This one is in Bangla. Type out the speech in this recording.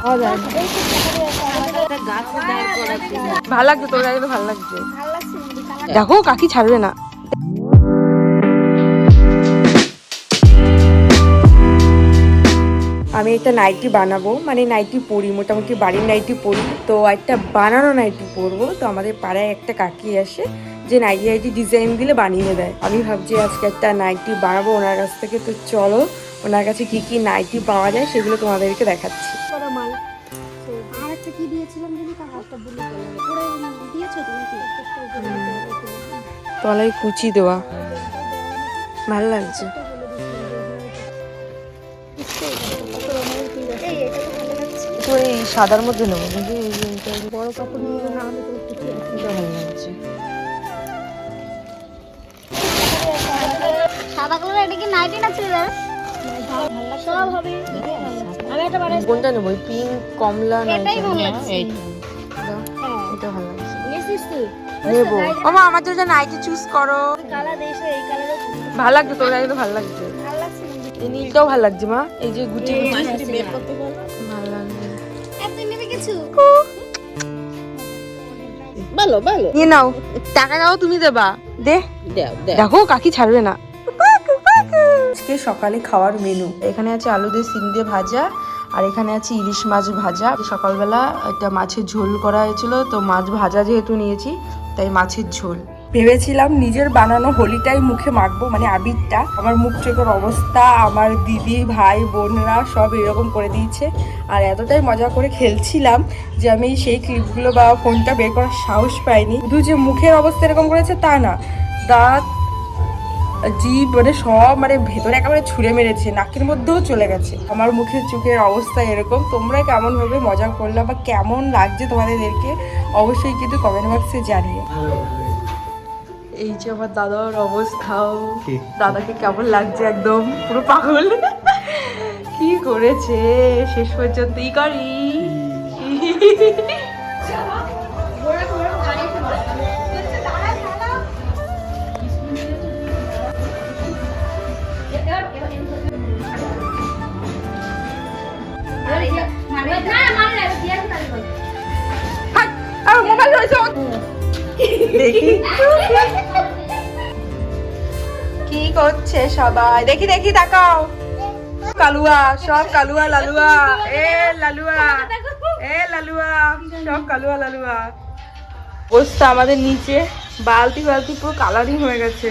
ভালো লাগছে তোর কাছে, ভালো লাগছে। দেখো কাকি ছাড়বে না। আমি একটা নাইটি বানাবো, মানে নাইটি পরি, মোটামুটি বাড়ির নাইটি পরি, তো একটা বানানো নাইটি পরবো। তো আমাদের পাড়ায় একটা কাকি আসে যে নাইটি ডিজাইন দিলে বানিয়ে দেয়। আমি ভাবছি আজকে একটা নাইটি বানাবো ওনার কাছ থেকে। তো চলো ওনার কাছে কি কি নাইটি পাওয়া যায় সেগুলো তোমাদেরকে দেখাচ্ছি। তলায় কুচি দেওয়া, ভালো লাগছে। তো এই সাদার মধ্যে নেবো, কিন্তু বড় কাপড় নিয়ে না হলে তো ভালো লাগছে। সাদা কালার, এটা কি নাইটি না চুড়িদার? সব হবে। আমি এটা বানাই। কোনটা নেবো? পিঙ্ক, কমলা নাইটি। এটাই ভালো লাগছে। এটা ভালো লাগছে। নিছিস তুই? নেবো। ওমা আমার জন্য নাইটি চুজ করো। কালার দেশে এই কালারে ভালো লাগছে তোর কাছে, তো ভালো লাগছে। ভালো লাগছে। এই নীলটাও ভালো লাগছে মা, এই যে গুটি গুটি বের করতে বল। ভালো লাগছে। এত নেবে কিছু? ভালো ভালো নিয়ে নাও, টাকা দাও, তুমি দেবা। দে দেখো কাকি ছাড়বে না। আজকে সকালে খাওয়ার মেনু, এখানে আছে আলু দিয়ে সিম দিয়ে ভাজা, আর এখানে আছে ইলিশ মাছ ভাজা। সকালবেলা একটা মাছের ঝোল করা হয়েছিল, তো মাছ ভাজা যেহেতু নিয়েছি তাই মাছের ঝোল। ভেবেছিলাম নিজের বানানো হোলিটাই মুখে মাখবো, মানে আবিরটা। আমার মুখ চোখের অবস্থা, আমার দিদি ভাই বোনরা সব এরকম করে দিয়েছে। আর এতটাই মজা করে খেলছিলাম যে আমি সেই ক্লিপগুলো বা ফোনটা বের করার সাহস পাইনি। শুধু যে মুখের অবস্থা এরকম করেছে তা না, দাঁত, জিভ, মানে সব, মানে ভেতরে একেবারে ছুঁড়ে মেরেছে, নাকের মধ্যেও চলে গেছে। আমার মুখের চোখের অবস্থা এরকম। তোমরা কেমন ভাবে মজা করলে বা কেমন লাগছে তোমাদেরকে অবশ্যই কিন্তু কমেন্ট বক্সে জানিও। এই যে আমার দাদার অবস্থাও, দাদাকে কেমন লাগছে, একদম পুরো পাগল। কি করেছে শেষ পর্যন্তই করি। দেখি কি করছে সবাই, দেখি দেখি তাকাও। কালুয়া, সব কালুয়া লালুয়া, এ লালুয়া, এ লালুয়া, সব কালুয়া লালুয়া। অবস্থা আমাদের নিচে বালতি বালতি পুরো কালারিং হয়ে গেছে।